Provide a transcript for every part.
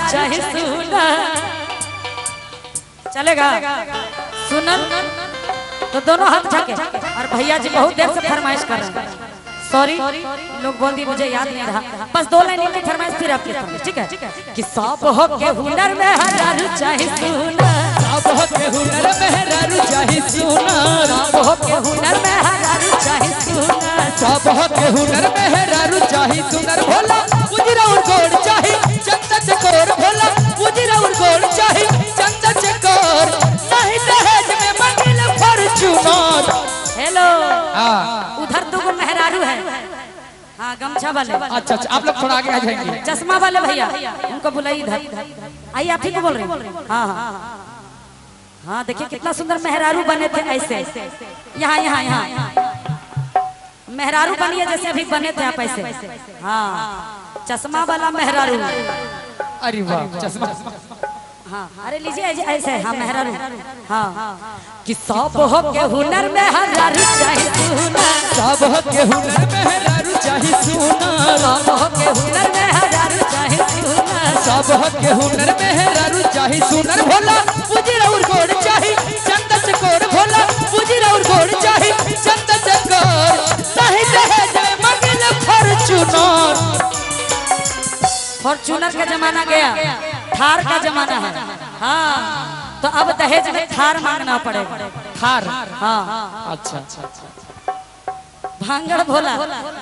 चाहे सुना चलेगा सुनन तो दोनों हाथ झके। और भैया जी बहुत देर से फरमाइश कर रहे हैं, सॉरी लोग बोल दी मुझे याद नहीं रहा, बस 2 लाइन की फरमाइश फिर आपके सामने, ठीक है कि सब हो के हुनर में हरारू चाहे सुना, सब हो के हुनर में हरारू चाहे सुना, सब हो के हुनर में हरारू चाहे सुना, सब हो के हुनर में हरारू चाहे सुनर भोला उजरा और गोड़ चाहे चंदा चकोर भोला उजरा और गोड़ चाहे चंदा चकोर नहीं दहेज में मंगिल फॉर्च्यूनर। हेलो उधर 2 मेहरारू है, हाँ गमछा वाले। अच्छा आप लोग थोड़ा आगे आ जाएंगे। चश्मा वाले भैया उनको बुलाइए इधर, आइए आप ही को बोल रहे हैं। हाँ हाँ हाँ देखिए कितना सुंदर मेहरारू बने थे ऐसे, यहाँ यहाँ यहाँ मेहरारू बनिए जैसे अभी बने थे आप ऐसे। हाँ चश्मा वाला मेहरारू, अरे वाह चश्मा, हाँ अरे लीजिए ऐसे, हाँ मेहरारू। हाँ कि सब हो के हुनर में हरारू चाहे सुना, सब हो के हुनर में हरारू चाहे सुना, सब हो के हुनर में हरारू चाहे सुना, सब हो के हुनर में हरारू चाहे सुनर भोला उजरा और गोड़ चाहे चंदा चकोर भोला उजरा और गोड़ चाहे चंदा चकोर नहीं दहेज में मंगिल फॉर्च्यूनर। फॉर्च्यूनर का जमाना गया, थार का जमाना है। हाँ तो अब दहेज में थार मांगना पड़ेगा। थार, हाँ अच्छा भांगड़ भोला,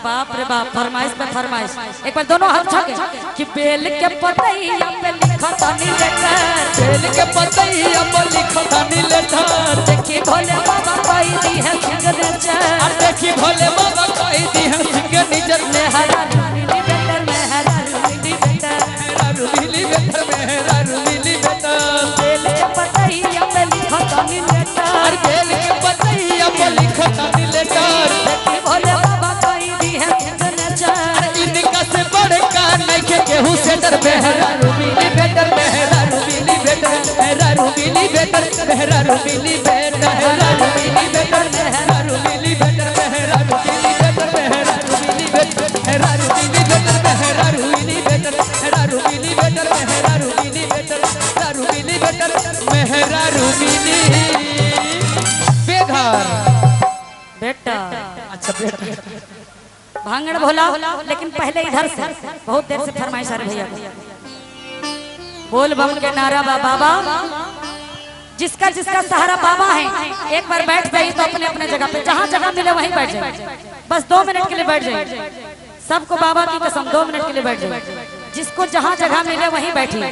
बाप रे बाप, फरमाइश पे फरमाइश। एक बार दोनों हाथ छके कि बेल के पतैया पे लिखता नीलेटर, बेल के पतैया पे लिखता नीलेटर, देखी भोले बाबा कोई दी है सिग्नेचर, देखी भोले बाबा कोई दी है सिग्नेचर, मेहरारू मिली बेटर, मेहरारू मिली बेटर, मेहरारू मिली बेटर, मेहरारू मिली बेटर, बेल के पतैया पे लिखता नीलेटर, बेल के पतैया पे लिखता नीलेटर, देखी भोले बाबा कोई दी है सिग्नेचर, इनका से बड़का नहीं के केहू से डर, मेहरारू मिली बेटर, मेहरारू मिली बेटर, मेहरारू मिली बेटर, मेहरारू मिली बेटर, मेहरारू मिली बेटर, मेहरारू मिली बेटर, मेहरारू मिली बेटर, मेहरारू मिली बेटर, मेहरारू मिली बेटर, मेहरारू मिली बेटर, मेहरारू मिली बेटर, मेहरारू मिली बेटर, मेहरारू मिली बेटर, मेहरारू मिली बेघर बेटा। अच्छा बेटा भांगड़ भोला, लेकिन पहले इधर से बहुत देर से फरमाइश आ रही भैया, बोल बम के नारा बाबा, जिसका जिसका सहारा बाबा है एक बार बैठ जाइए तो अपने अपने जगह पे, जहाँ जगह मिले वहीं बैठ जाइए, बस 2 मिनट के लिए बैठ जाइए, सबको बाबा की कसम 2 मिनट के लिए बैठ जाइए, जिसको जहाँ जगह मिले वहीं बैठिए।